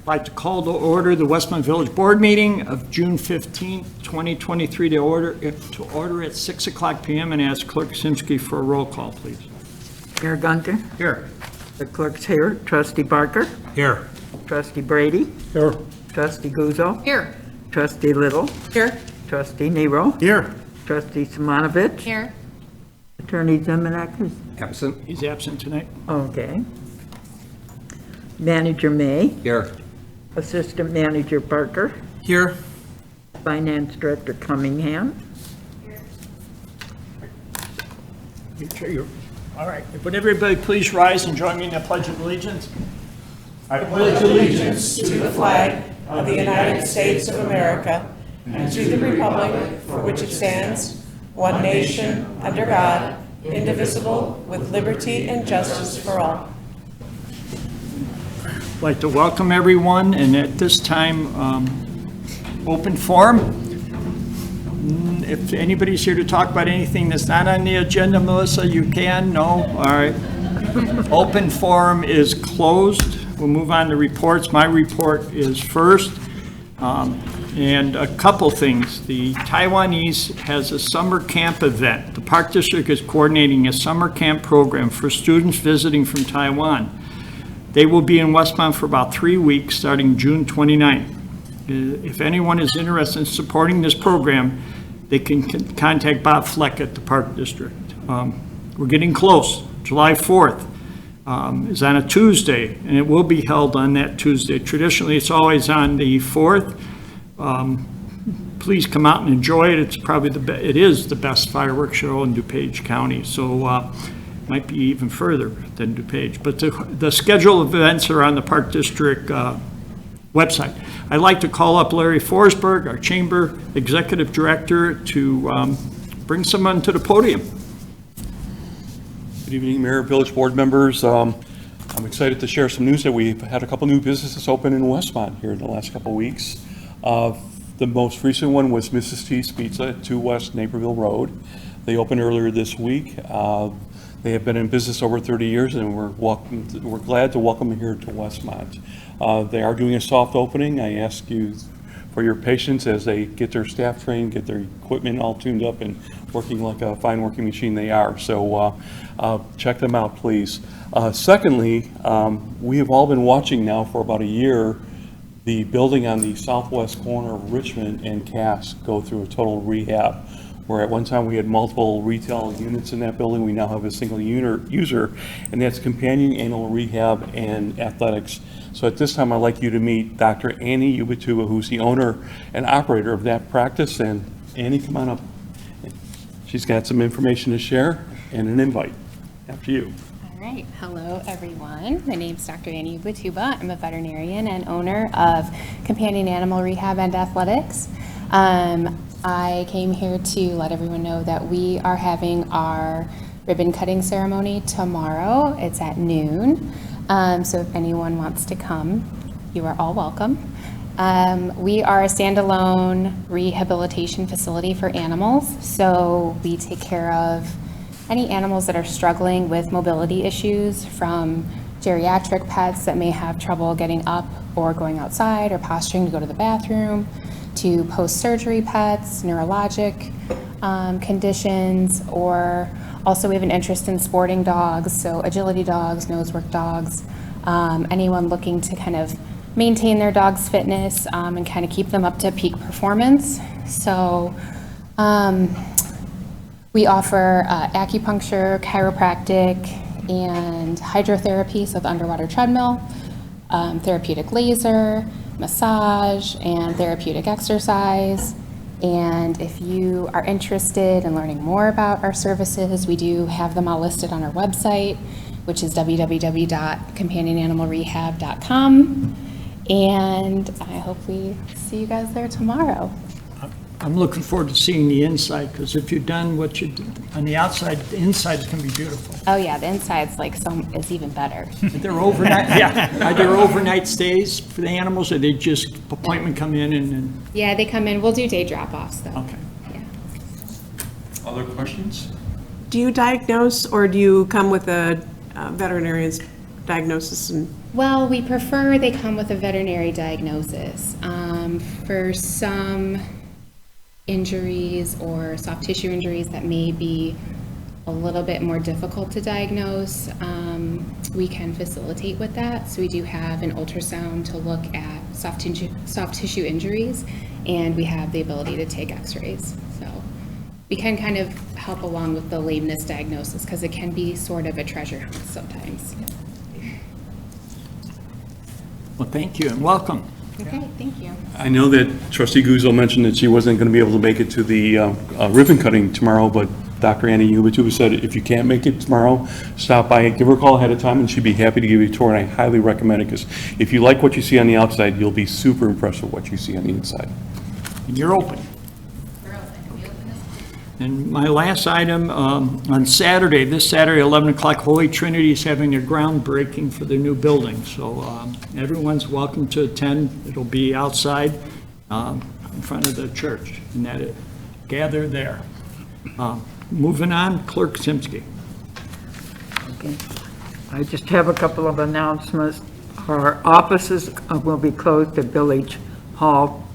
I'd like to call to order the Westmont Village Board meeting of June 15th, 2023 to order at 6 o'clock p.m. and ask Clerk Simsky for a roll call, please. Mayor Gunter? Here. The clerk's here. Trustee Barker? Here. Trustee Brady? Here. Trustee Guzzo? Here. Trustee Little? Here. Trustee Nero? Here. Trustee Simonovich? Here. Attorney Zimmerman? Absent. He's absent tonight. Okay. Manager May? Here. Assistant Manager Barker? Here. Finance Director Cunningham? All right. Would everybody please rise and join me in the Pledge of Allegiance? I pledge allegiance to the flag of the United States of America and to the republic for which it stands, one nation, under God, indivisible, with liberty and justice for all. I'd like to welcome everyone, and at this time, open forum. If anybody's here to talk about anything that's not on the agenda, Melissa, you can? No? All right. Open forum is closed. We'll move on to reports. My report is first. And a couple things. The Taiwanese has a summer camp event. The Park District is coordinating a summer camp program for students visiting from Taiwan. They will be in Westmont for about 3 weeks, starting June 29th. If anyone is interested in supporting this program, they can contact Bob Fleck at the Park District. We're getting close. July 4th is on a Tuesday, and it will be held on that Tuesday. Traditionally, it's always on the 4th. Please come out and enjoy it. It's probably it is the best fireworks show in DuPage County, so might be even further than DuPage. But the schedule of events are on the Park District website. I'd like to call up Larry Forsberg, our Chamber Executive Director, to bring someone to the podium. Good evening, Mayor, Village Board members. I'm excited to share some news that we've had a couple new businesses open in Westmont here in the last couple of weeks. The most recent one was Mrs. T's Pizza at 2 West Naperville Road. They opened earlier this week. They have been in business over 30 years, and we're glad to welcome them here to Westmont. They are doing a soft opening. I ask you for your patience as they get their staff trained, get their equipment all tuned up and working like a fine working machine they are. So check them out, please. Secondly, we have all been watching now for about a year the building on the southwest corner of Richmond and Cass go through a total rehab, where at one time we had multiple retail units in that building. We now have a single user, and that's companion animal rehab and athletics. So at this time, I'd like you to meet Dr. Annie Ubatuba, who's the owner and operator of that practice. And Annie, come on up. She's got some information to share and an invite. After you. All right. Hello, everyone. My name's Dr. Annie Ubatuba. I'm a veterinarian and owner of Companion Animal Rehab and Athletics. I came here to let everyone know that we are having our ribbon cutting ceremony tomorrow. It's at noon. So if anyone wants to come, you are all welcome. We are a standalone rehabilitation facility for animals. So we take care of any animals that are struggling with mobility issues, from geriatric pets that may have trouble getting up or going outside or posturing to go to the bathroom, to post-surgery pets, neurologic conditions, or also we have an interest in sporting dogs, so agility dogs, nosework dogs, anyone looking to kind of maintain their dog's fitness and kind of keep them up to peak performance. So we offer acupuncture, chiropractic, and hydrotherapy, so the underwater treadmill, therapeutic laser, massage, and therapeutic exercise. And if you are interested in learning more about our services, we do have them all listed on our website, which is www.companionanimalrehab.com. And I hope we see you guys there tomorrow. I'm looking forward to seeing the inside, because if you've done what you did on the outside, the inside is going to be beautiful. Oh yeah, the inside's is even better. They're overnight, yeah. Are there overnight stays for the animals, or they just appointment come in and? Yeah, they come in. We'll do day drop-offs though. Okay. Yeah. Other questions? Do you diagnose, or do you come with a veterinarian's diagnosis and, Well, we prefer they come with a veterinary diagnosis. For some injuries or soft tissue injuries that may be a little bit more difficult to diagnose, we can facilitate with that. So we do have an ultrasound to look at soft tissue injuries, and we have the ability to take x-rays. So we can kind of help along with the lameness diagnosis because it can be sort of a treasure hunt sometimes. Well, thank you and welcome. Okay, thank you. I know that Trustee Guzzo mentioned that she wasn't going to be able to make it to the ribbon cutting tomorrow, but Dr. Annie Ubatuba said if you can't make it tomorrow, stop by, give her a call ahead of time, and she'd be happy to give you a tour, and I highly recommend it, because if you like what you see on the outside, you'll be super impressed with what you see on the inside. And you're open. And my last item, on Saturday, this Saturday, 11 o'clock, Holy Trinity is having their groundbreaking for their new building. So everyone's welcome to attend. It'll be outside in front of the church, and that it gather there. Moving on, Clerk Simsky. Okay. I just have a couple of announcements. Our offices will be closed at Village Hall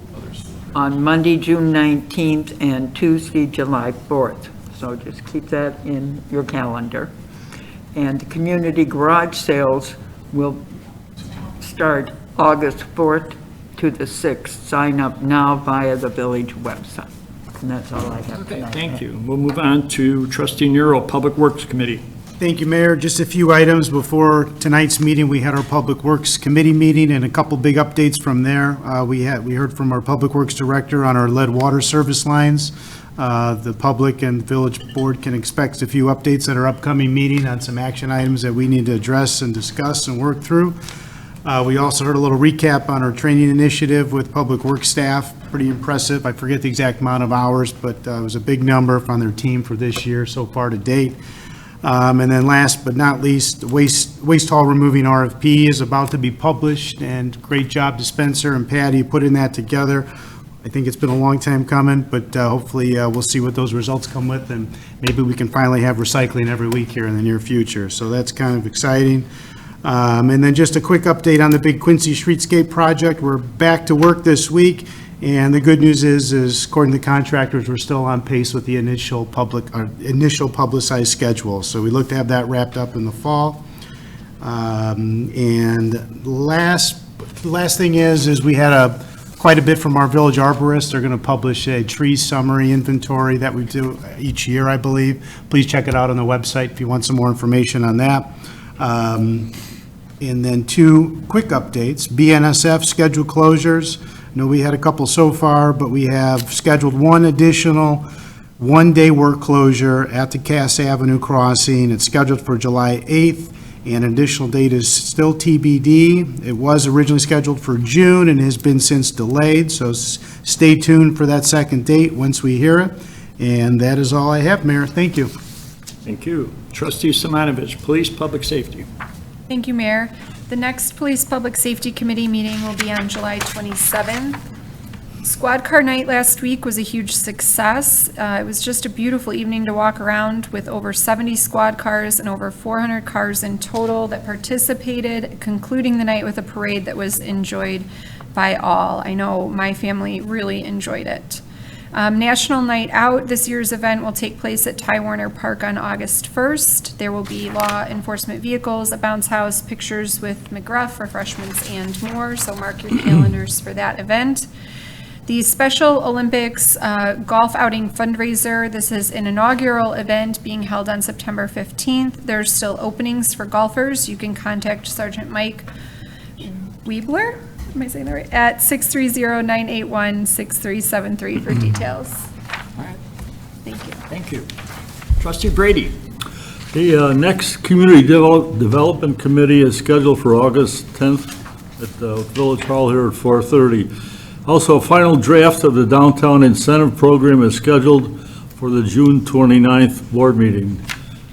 on Monday, June 19th, and Tuesday, July 4th. So just keep that in your calendar. And the community garage sales will start August 4th to the 6th. Sign up now via the village website. And that's all I have Okay, tonight. thank you. We'll move on to Trustee Nero, Public Works Committee. Thank you, Mayor. Just a few items before tonight's meeting. We had our Public Works Committee meeting and a couple big updates from there. We heard from our Public Works Director on our lead water service lines. The public and village board can expect a few updates at our upcoming meeting on some action items that we need to address and discuss and work through. We also heard a little recap on our training initiative with Public Works staff. Pretty impressive. I forget the exact amount of hours, but it was a big number on their team for this year so far to date. And then last but not least, the waste hall removing RFP is about to be published, and great job to Spencer and Patty putting that together. I think it's been a long time coming, but hopefully we'll see what those results come with, and maybe we can finally have recycling every week here in the near future. So that's kind of exciting. And then just a quick update on the big Quincy Streetscape project. We're back to work this week, and the good news is according to contractors, we're still on pace with the initial publicized schedule. So we look to have that wrapped up in the fall. And last thing is we had quite a bit from our village arborists. They're going to publish a tree summary inventory that we do each year, I believe. Please check it out on the website if you want some more information on that. And then two quick updates. BNSF scheduled closures. I know we had a couple so far, but we have scheduled one additional one-day work closure at the Cass Avenue crossing. It's scheduled for July 8th, and an additional date is still TBD. It was originally scheduled for June and has been since delayed, so stay tuned for that second date once we hear it. And that is all I have, Mayor. Thank you. Thank you. Trustee Simonovich, Police, Public Safety. Thank you, Mayor. The next Police Public Safety Committee meeting will be on July 27th. Squad Car Night last week was a huge success. It was just a beautiful evening to walk around with over 70 squad cars and over 400 cars in total that participated, concluding the night with a parade that was enjoyed by all. I know my family really enjoyed it. National Night Out, this year's event will take place at Ty Warner Park on August 1st. There will be law enforcement vehicles, a bounce house, pictures with McGruff, refreshments, and more, so mark your calendars for that event. The Special Olympics Golf Outing Fundraiser, this is an inaugural event being held on September 15th. There's still openings for golfers. You can contact Sergeant Mike Weebler, am I saying that right? At 630-981-6373 for details. All right. Thank you. Thank you. Trustee Brady. The next Community Development Committee is scheduled for August 10th at the Village Hall here at 4:30. Also, a final draft of the Downtown Incentive Program is scheduled for the June 29th board meeting.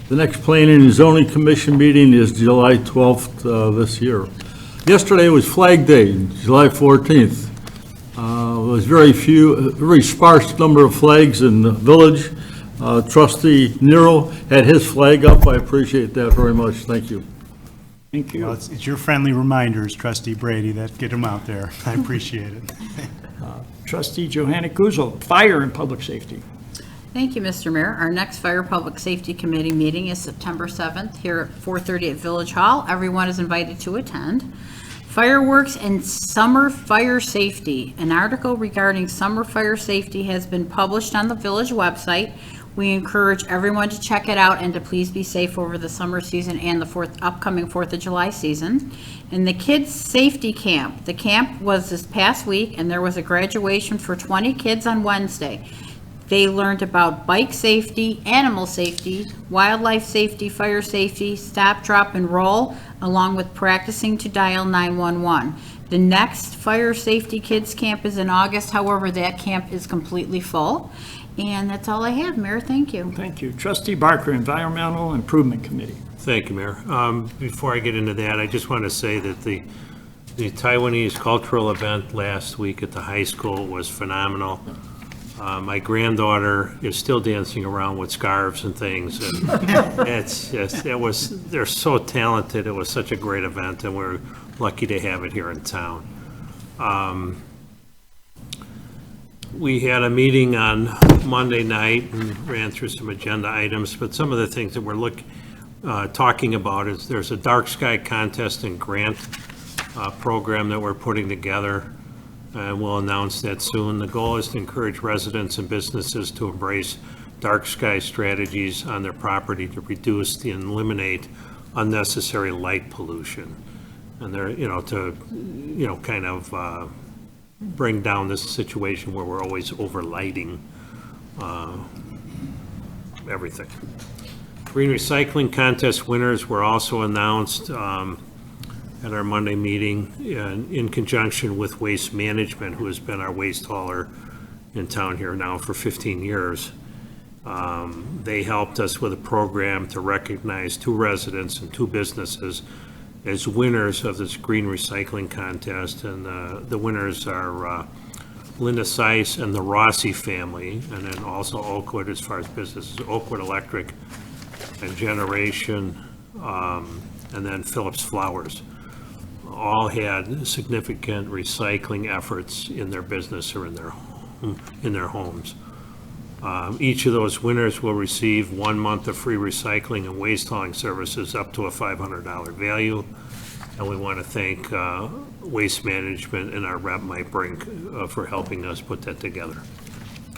The next Planning and Zoning Commission meeting is July 12th this year. Yesterday was Flag Day, July 14th. It was very sparse number of flags in the village. Trustee Nero had his flag up. I appreciate that very much. Thank you. Thank you. Well, it's your friendly reminders, Trustee Brady, that get them out there. I appreciate it. Trustee Johanna Kuzel, Fire and Public Safety. Thank you, Mr. Mayor. Our next Fire Public Safety Committee meeting is September 7th here at 4:30 at Village Hall. Everyone is invited to attend. Fireworks and summer fire safety. An article regarding summer fire safety has been published on the village website. We encourage everyone to check it out and to please be safe over the summer season and the upcoming 4th of July season. And the kids' safety camp. The camp was this past week, and there was a graduation for 20 kids on Wednesday. They learned about bike safety, animal safety, wildlife safety, fire safety, stop, drop, and roll, along with practicing to dial 911. The next Fire Safety Kids Camp is in August. However, that camp is completely full. And that's all I have, Mayor. Thank you. Thank you. Trustee Barker, Environmental Improvement Committee. Thank you, Mayor. Before I get into that, I just want to say that the Taiwanese cultural event last week at the high school was phenomenal. My granddaughter is still dancing around with scarves and things. And it's just, they're so talented. It was such a great event, and we're lucky to have it here in town. We had a meeting on Monday night and ran through some agenda items, but some of the things that we're talking about is there's a dark sky contest and grant program that we're putting together, and we'll announce that soon. The goal is to encourage residents and businesses to embrace dark sky strategies on their property to reduce and eliminate unnecessary light pollution. And they're, kind of bring down this situation where we're always overlighting everything. Green recycling contest winners were also announced at our Monday meeting in conjunction with Waste Management, who has been our waste hauler in town here now for 15 years. They helped us with a program to recognize 2 residents and 2 businesses as winners of this green recycling contest, and the winners are Linda Seiss and the Rossi family, and then also Oakwood as far as businesses, Oakwood Electric and Generation, and then Phillips Flowers. All had significant recycling efforts in their business or in their homes. Each of those winners will receive 1 month of free recycling and waste hauling services up to a $500 value. And we want to thank Waste Management and our rep, Mike Brink, for helping us put that together.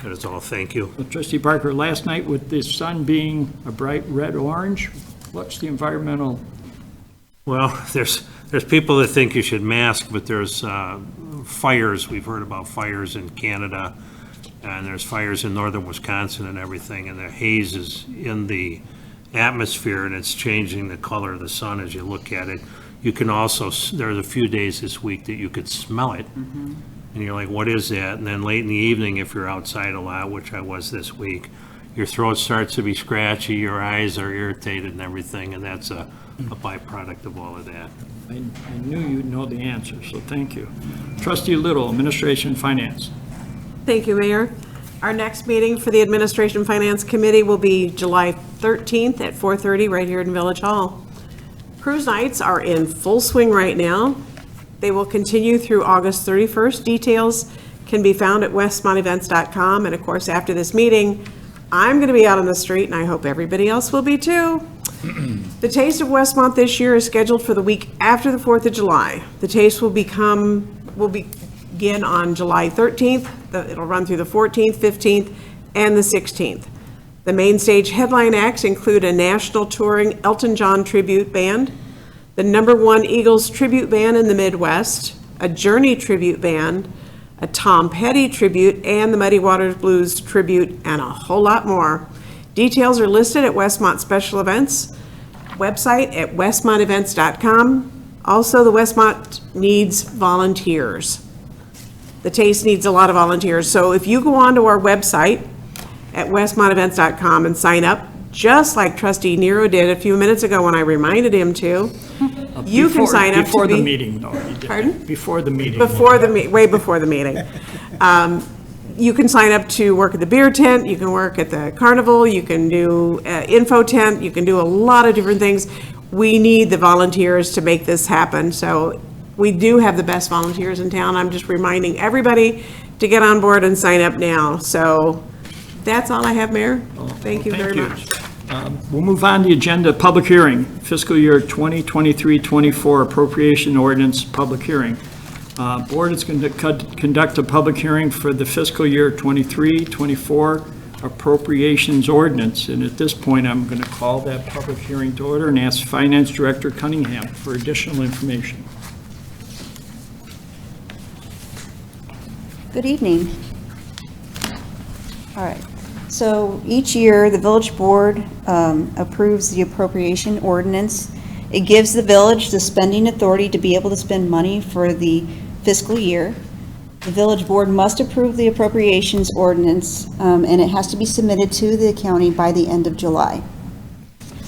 That is all. Thank you. Well, Trustee Barker, last night with the sun being a bright red-orange, what's the environmental? Well, there's people that think you should mask, but there's fires. We've heard about fires in Canada, and there's fires in northern Wisconsin and everything, and the haze is in the atmosphere, and it's changing the color of the sun as you look at it. You can also, there's a few days this week that you could smell it, and you're like, what is that? And then late in the evening, if you're outside a lot, which I was this week, your throat starts to be scratchy, your eyes are irritated and everything, and that's a byproduct of all of that. I knew you'd know the answer, so thank you. Trustee Little, Administration Finance. Thank you, Mayor. Our next meeting for the Administration Finance Committee will be July 13th at 4:30 right here in Village Hall. Cruise nights are in full swing right now. They will continue through August 31st. Details can be found at westmontevents.com. And of course, after this meeting, I'm going to be out on the street, and I hope everybody else will be too. The Taste of Westmont this year is scheduled for the week after the 4th of July. The Taste will begin on July 13th. It'll run through the 14th, 15th, and the 16th. The main stage headline acts include a national touring Elton John tribute band, the #1 Eagles tribute band in the Midwest, a Journey tribute band, a Tom Petty tribute, and the Muddy Waters Blues tribute, and a whole lot more. Details are listed at Westmont Special Events website at westmontevents.com. Also, the Westmont needs volunteers. The Taste needs a lot of volunteers. So if you go onto our website at westmontevents.com and sign up, just like Trustee Nero did a few minutes ago when I reminded him to, you can sign up to Before the be- meeting, though. You did. Pardon? Before the meeting. way before the meeting. You can sign up to work at the beer tent, you can work at the carnival, you can do info tent, you can do a lot of different things. we need the volunteers to make this happen. So we do have the best volunteers in town. I'm just reminding everybody to get on board and sign up now. So that's all I have, Mayor. Thank you very much. We'll move on to the agenda, public hearing, fiscal year 2023-24 appropriation ordinance public hearing. Board is going to conduct a public hearing for the fiscal year 23-24 appropriations ordinance. And at this point, I'm going to call that public hearing to order and ask Finance Director Cunningham for additional information. Good evening. All right. So each year, the village board approves the appropriation ordinance. It gives the village the spending authority to be able to spend money for the fiscal year. The village board must approve the appropriations ordinance, and it has to be submitted to the county by the end of July.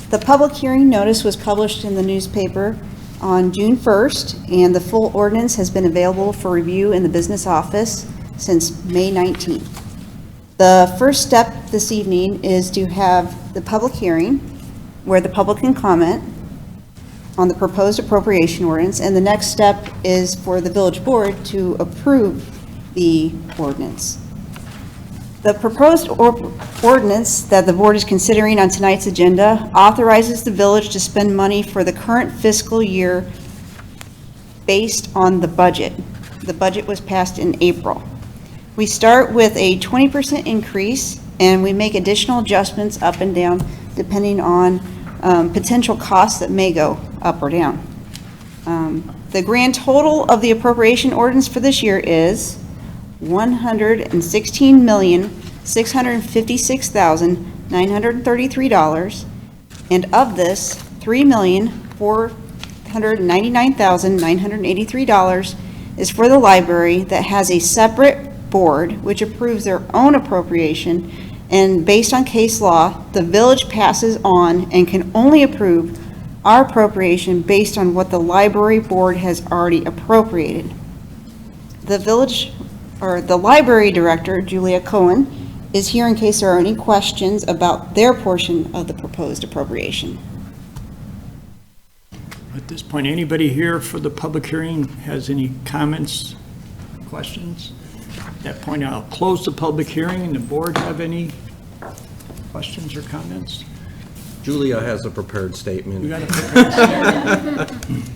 The public hearing notice was published in the newspaper on June 1st, and the full ordinance has been available for review in the business office since May 19th. The first step this evening is to have the public hearing where the public can comment on the proposed appropriation ordinance, and the next step is for the village board to approve the ordinance. The proposed ordinance that the board is considering on tonight's agenda authorizes the village to spend money for the current fiscal year based on the budget. The budget was passed in April. We start with a 20% increase, and we make additional adjustments up and down depending on potential costs that may go up or down. The grand total of the appropriation ordinance for this year is $116,656,933, and of this, $3,499,983 is for the library that has a separate board which approves their own appropriation, and based on case law, the village passes on and can only approve our appropriation based on what the library board has already appropriated. The library director, Julia Cohen, is here in case there are any questions about their portion of the proposed appropriation. At this point, anybody here for the public hearing has any comments, questions? At that point, I'll close the public hearing, and the board have any questions or comments? Julia has a prepared statement. You got a prepared statement?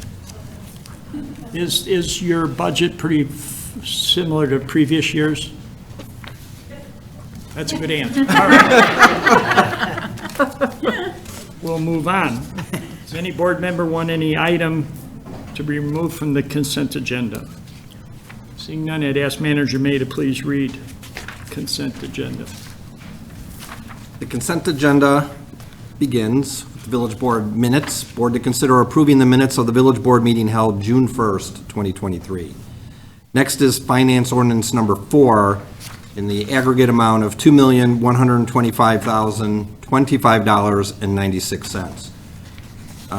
Is your budget pretty similar to previous years? That's a good answer. All right. We'll move on. Does any board member want any item to be removed from the consent agenda? Seeing none, I'd ask Manager May to please read consent agenda. The consent agenda begins with the village board minutes. Board to consider approving the minutes of the village board meeting held June 1st, 2023. Next is finance ordinance number 4 in the aggregate amount of $2,125,025.96.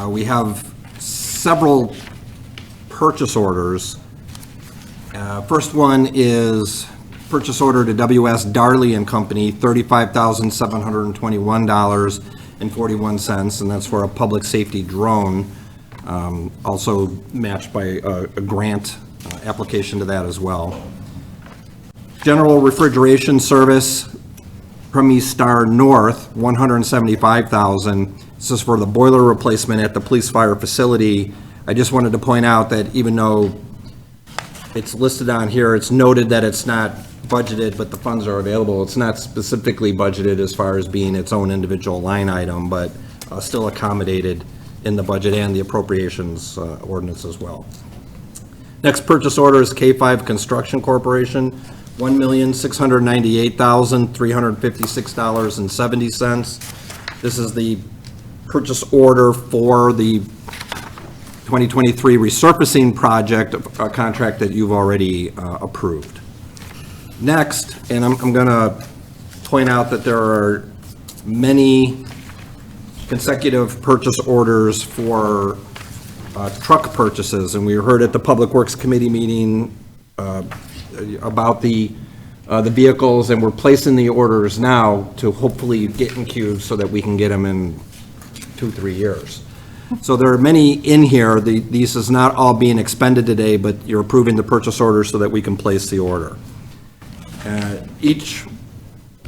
We have several purchase orders. First one is purchase order to W.S. Darley and Company, $35,721.41, and that's for a public safety drone, also matched by a grant application to that as well. General refrigeration service, Premise Star North, $175,000. This is for the boiler replacement at the police fire facility. I just wanted to point out that even though it's listed on here, it's noted that it's not budgeted, but the funds are available. It's not specifically budgeted as far as being its own individual line item, but still accommodated in the budget and the appropriations ordinance as well. Next purchase order is K5 Construction Corporation, $1,698,356.70. This is the purchase order for the 2023 resurfacing project, a contract that you've already approved. Next, and I'm going to point out that there are many consecutive purchase orders for truck purchases, and we heard at the Public Works Committee meeting about the vehicles, and we're placing the orders now to hopefully get in queue so that we can get them in 2-3 years. So there are many in here. These is not all being expended today, but you're approving the purchase order so that we can place the order. Each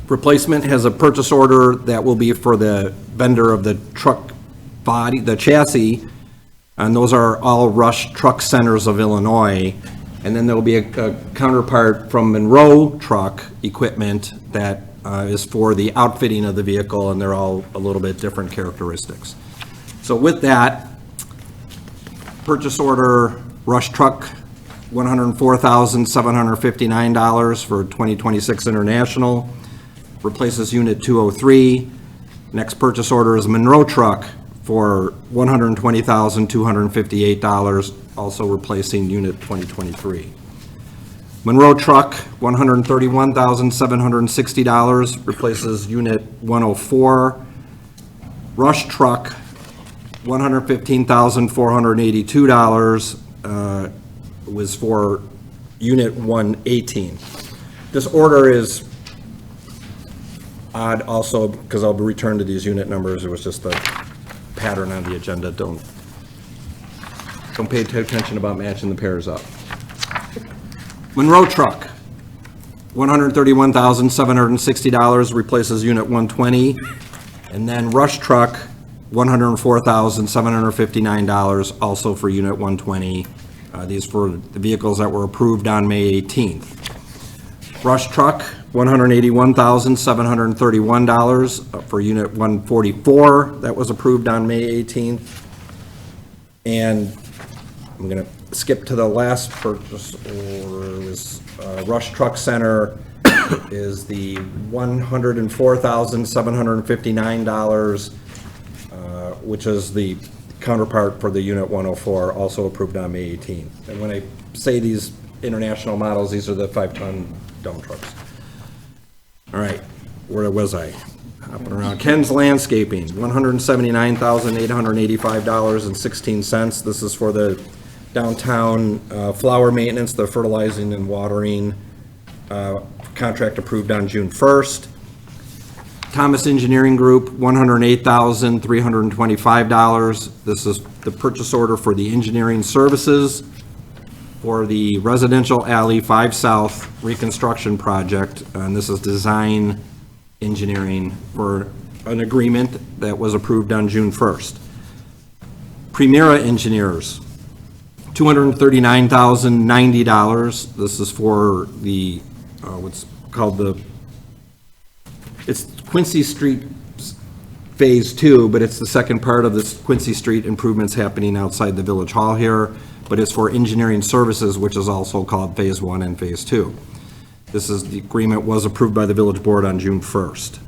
replacement has a purchase order that will be for the vendor of the truck body, the chassis, and those are all Rush Truck Centers of Illinois. And then there'll be a counterpart from Monroe Truck Equipment that is for the outfitting of the vehicle, and they're all a little bit different characteristics. So with that, purchase order, Rush Truck, $104,759 for 2026 International, replaces Unit 203. Next purchase order is Monroe Truck for $120,258, also replacing Unit 2023. Monroe Truck, $131,760, replaces Unit 104. Rush Truck, $115,482, was for Unit 118. This order is odd also because I'll return to these unit numbers. It was just a pattern on the agenda. Don't pay attention about matching the pairs up. Monroe Truck, $131,760, replaces Unit 120. And then Rush Truck, $104,759, also for Unit 120. These for the vehicles that were approved on May 18th. Rush Truck, $181,731 for Unit 144, that was approved on May 18th. And I'm going to skip to the last purchase order. Was Rush Truck Center is the $104,759, which is the counterpart for the Unit 104, also approved on May 18th. And when I say these international models, these are the 5-ton dump trucks. All right, where was I? Hopping around. Ken's Landscaping, $179,885.16. This is for the downtown flower maintenance, the fertilizing and watering contract approved on June 1st. Thomas Engineering Group, $108,325. This is the purchase order for the engineering services for the Residential Alley 5 South reconstruction project, and this is design engineering for an agreement that was approved on June 1st. Primera Engineers, $239,090. This is for the, what's called the, it's Quincy Street Phase 2, but it's the second part of this Quincy Street improvements happening outside the Village Hall here, but it's for engineering services, which is also called Phase 1 and Phase 2. This is, the agreement was approved by the Village Board on June 1st.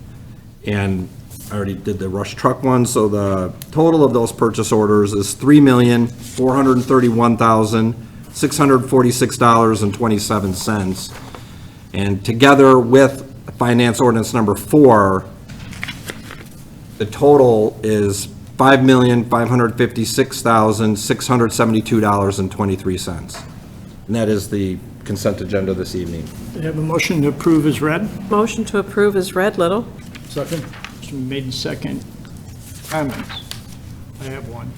And I already did the Rush Truck one, so the total of those purchase orders is $3,431,646.27. And together with Finance Ordinance number 4, the total is $5,556,672.23. And that is the consent agenda this evening. I have a motion to approve as read. Motion to approve is read. Little? Second. Motion made in second. Comments? I have one.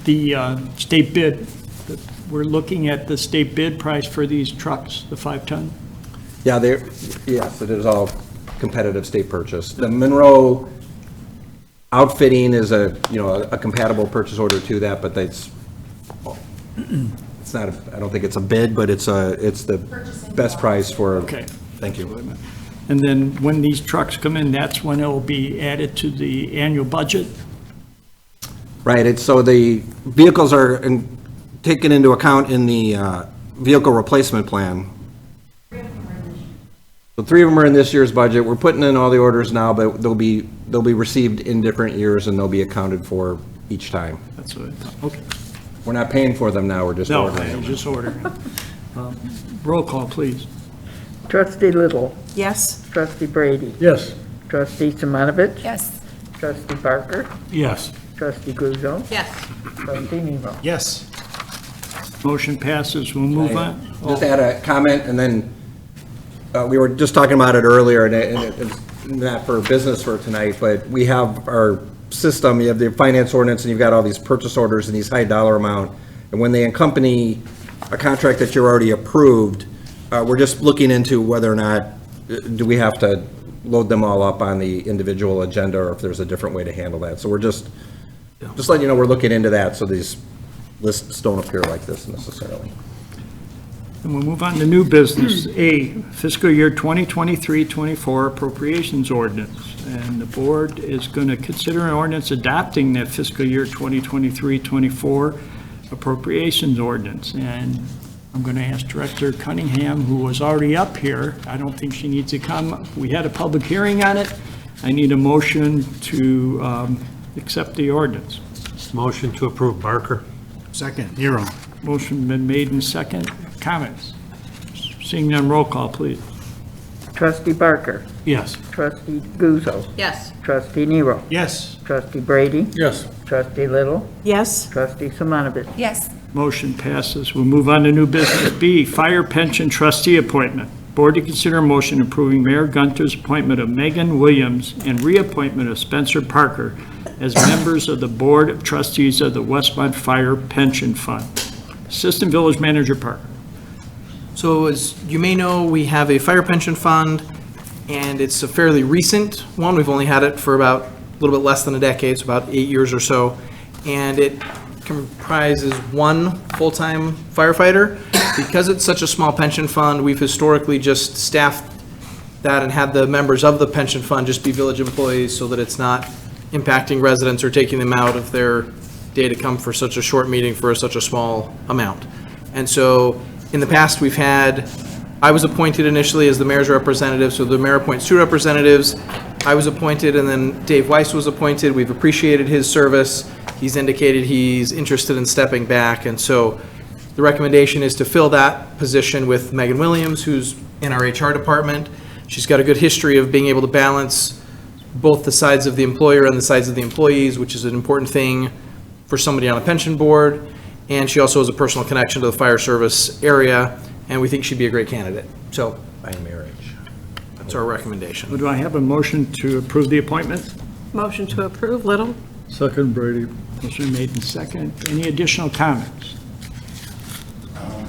The state bid, we're looking at the state bid price for these trucks, the 5-ton. Yeah, yes, it is all competitive state purchase. The Monroe outfitting is a compatible purchase order to that, but it's not, I don't think it's a bid, but it's the best price for. Okay. Thank you. And then when these trucks come in, that's when it'll be added to the annual budget? Right, so the vehicles are taken into account in the vehicle replacement plan. So 3 of them are in this year's budget. We're putting in all the orders now, but they'll be received in different years and they'll be accounted for each time. That's what I thought. Okay. We're not paying for them now, we're just No, ordering them. just order. Roll call, please. Trustee Little, Yes. Trustee Brady, Yes. Trustee Simonovich, Yes. Trustee Barker, Yes. Trustee Guzzo, Yes. Trustee Nero. Yes. Motion passes. We'll move on. Just add a comment, and then we were just talking about it earlier, and it's not for business for tonight, but we have our system, you have the finance ordinance, and you've got all these purchase orders and these high dollar amount, and when they accompany a contract that you're already approved, we're just looking into whether or not, do we have to load them all up on the individual agenda, or if there's a different way to handle that. So we're just letting you know, we're looking into that, so these lists don't appear like this necessarily. And we'll move on to new business. A, fiscal year 2023-24 appropriations ordinance. And the board is going to consider an ordinance adopting that fiscal year 2023-24 appropriations ordinance. And I'm going to ask Director Cunningham, who was already up here. I don't think she needs to come. We had a public hearing on it. I need a motion to accept the ordinance. Motion to approve Barker. Second, Nero. Motion been made and second. Comments? Seeing none, roll call, please. Trustee Barker. Yes. Trustee Guzzo. Yes. Trustee Nero. Yes. Trustee Brady. Yes. Trustee Little. Yes. Trustee Simonovich. Yes. Motion passes. We'll move on to new business. B, fire pension trustee appointment. Board to consider a motion approving Mayor Gunter's appointment of Megan Williams and reappointment of Spencer Parker as members of the Board of Trustees of the Westmont Fire Pension Fund. Assistant Village Manager Parker. So as you may know, we have a fire pension fund, and it's a fairly recent one. We've only had it for about a little bit less than a decade, so about 8 years or so. And it comprises one full-time firefighter. Because it's such a small pension fund, we've historically just staffed that and had the members of the pension fund just be village employees so that it's not impacting residents or taking them out of their day to come for such a short meeting for such a small amount. And so in the past, we've had, I was appointed initially as the mayor's representative, so the mayor appoints 2 representatives. I was appointed, and then Dave Weiss was appointed. We've appreciated his service. He's indicated he's interested in stepping back, and so the recommendation is to fill that position with Megan Williams, who's in our HR department. She's got a good history of being able to balance both the sides of the employer and the sides of the employees, which is an important thing for somebody on a pension board. And she also has a personal connection to the fire service area, and we think she'd be a great candidate. So, By marriage. that's our recommendation. Do I have a motion to approve the appointment? Motion to approve, Little? Second, Brady. Motion made in second. Any additional comments?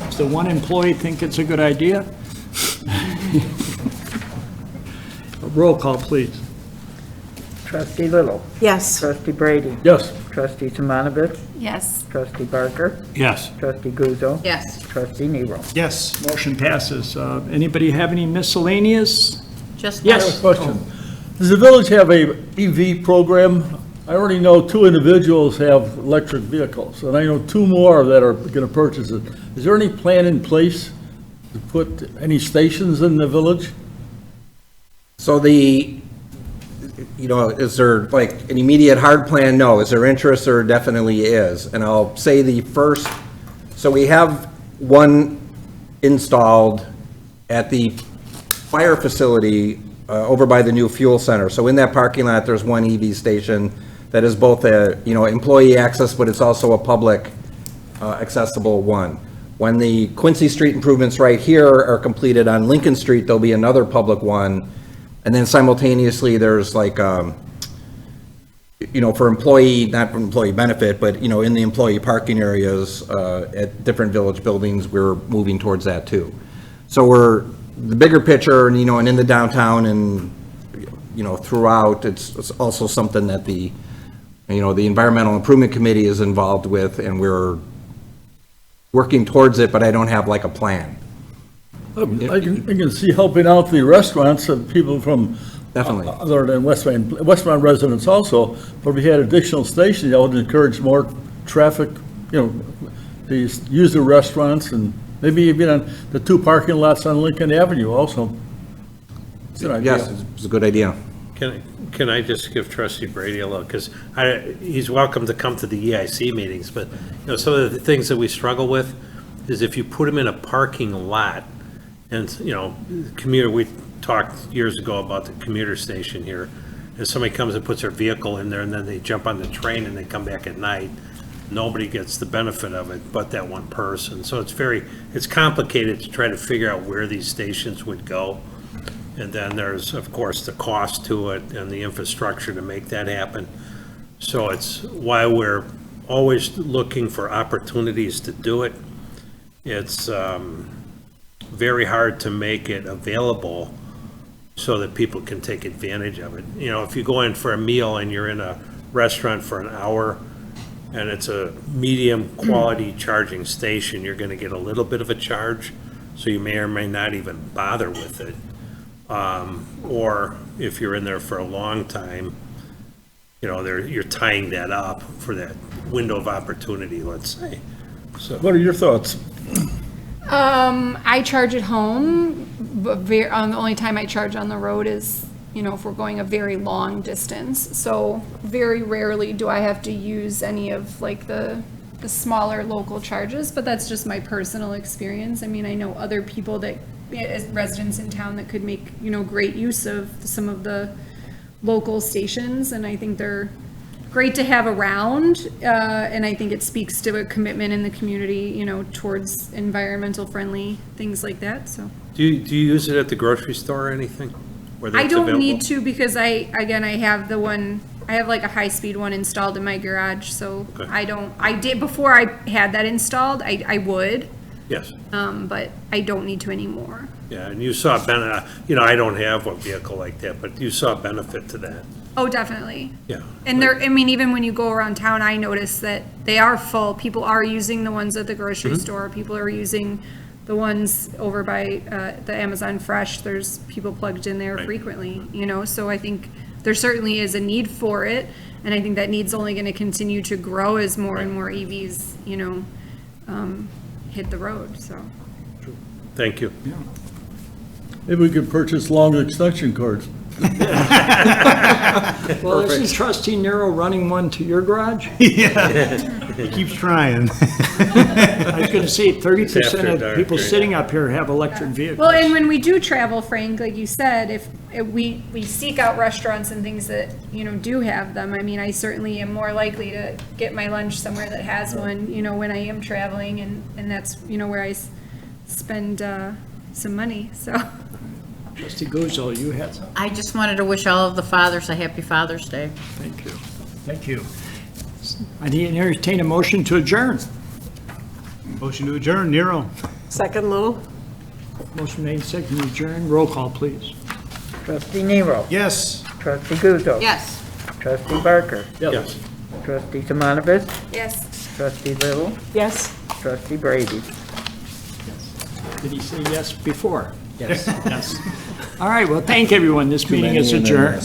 Does the one employee think it's a good idea? Roll call, please. Trustee Little. Yes. Trustee Brady. Yes. Trustee Simonovich. Yes. Trustee Barker. Yes. Trustee Guzzo. Yes. Trustee Nero. Yes. Motion passes. Anybody have any miscellaneous? Just. Yes. Question. Does the village have a EV program? I already know 2 individuals have electric vehicles, and I know 2 more that are going to purchase it. Is there any plan in place to put any stations in the village? So is there like an immediate hard plan? No. Is there interest? There definitely is. And I'll say the first, so we have one installed at the fire facility over by the new fuel center. So in that parking lot, there's one EV station that is both a, employee access, but it's also a public accessible one. When the Quincy Street improvements right here are completed on Lincoln Street, there'll be another public one. And then simultaneously, there's like, for employee, not for employee benefit, but, in the employee parking areas at different village buildings, we're moving towards that too. So the bigger picture, and, and in the downtown and, throughout, it's also something that the Environmental Improvement Committee is involved with, and we're working towards it, but I don't have like a plan. I can see helping out the restaurants and people from. Definitely. Other than Westmont residents also, but if we had additional stations, that would encourage more traffic, to use the restaurants and maybe even on the 2 parking lots on Lincoln Avenue also. It's an idea. Yes, it's a good idea. Can I just give Trustee Brady a look? Because he's welcome to come to the EIC meetings, but, some of the things that we struggle with is if you put them in a parking lot, and, commuter, we talked years ago about the commuter station here, and somebody comes and puts their vehicle in there, and then they jump on the train and they come back at night. Nobody gets the benefit of it but that one person. So it's complicated to try to figure out where these stations would go. And then there's, of course, the cost to it and the infrastructure to make that happen. So it's why we're always looking for opportunities to do it. It's very hard to make it available so that people can take advantage of it. You know, if you go in for a meal and you're in a restaurant for an hour and it's a medium quality charging station, you're gonna get a little bit of a charge, so you may or may not even bother with it. Or if you're in there for a long time, you know, you're tying that up for that window of opportunity, let's say. So, What are your thoughts? I charge at home, but the only time I charge on the road is, you know, if we're going a very long distance. So very rarely do I have to use any of like the smaller local charges, but that's just my personal experience. I mean, I know other people that, as residents in town, that could make, you know, great use of some of the local stations, and I think they're great to have around, and I think it speaks to a commitment in the community, you know, towards environmental friendly things like that, so. do you use it at the grocery store or anything? Where I that's don't available? need to, because I have like a high-speed one installed in my garage, so Okay. I did, before I had that installed, I would, Yes, but I don't need to anymore. yeah, and you saw you know, I don't have a vehicle like that, but you saw benefit to that, Oh, definitely. yeah. And I mean, even when you go around town, I notice that they are full. People are using the ones at the grocery store. People are using the ones over by the Amazon Fresh. There's people plugged in there Right. frequently, you know, so I think there certainly is a need for it. And I think that need's only going to continue to grow as more and more EVs, you know, hit the road, so. Thank you. Maybe we could purchase long extension cords. Well, isn't Trustee Nero running one to your garage? He keeps trying. I was gonna say 30% after of dark, people right? sitting up here have electric vehicles. Well, and when we do travel, Frank, like you said, if we seek out restaurants and things that, you know, do have them, I mean, I certainly am more likely to get my lunch somewhere that has one, you know, when I am traveling, and that's, you know, where I spend some money, so. Trustee Guzzo, you had some. I just wanted to wish all of the fathers a happy Father's Day. Thank you. Thank you. I need to entertain a motion to adjourn. Motion to adjourn, Nero. Second, Little? Motion made, second to adjourn. Roll call, please. Trustee Nero. Yes. Trustee Guzzo. Yes. Trustee Barker. Yes. Trustee Simonovich. Yes. Trustee Little. Yes. Trustee Brady. Did he say yes before? Yes. Yes. All right, well, thank everyone. This meeting is adjourned.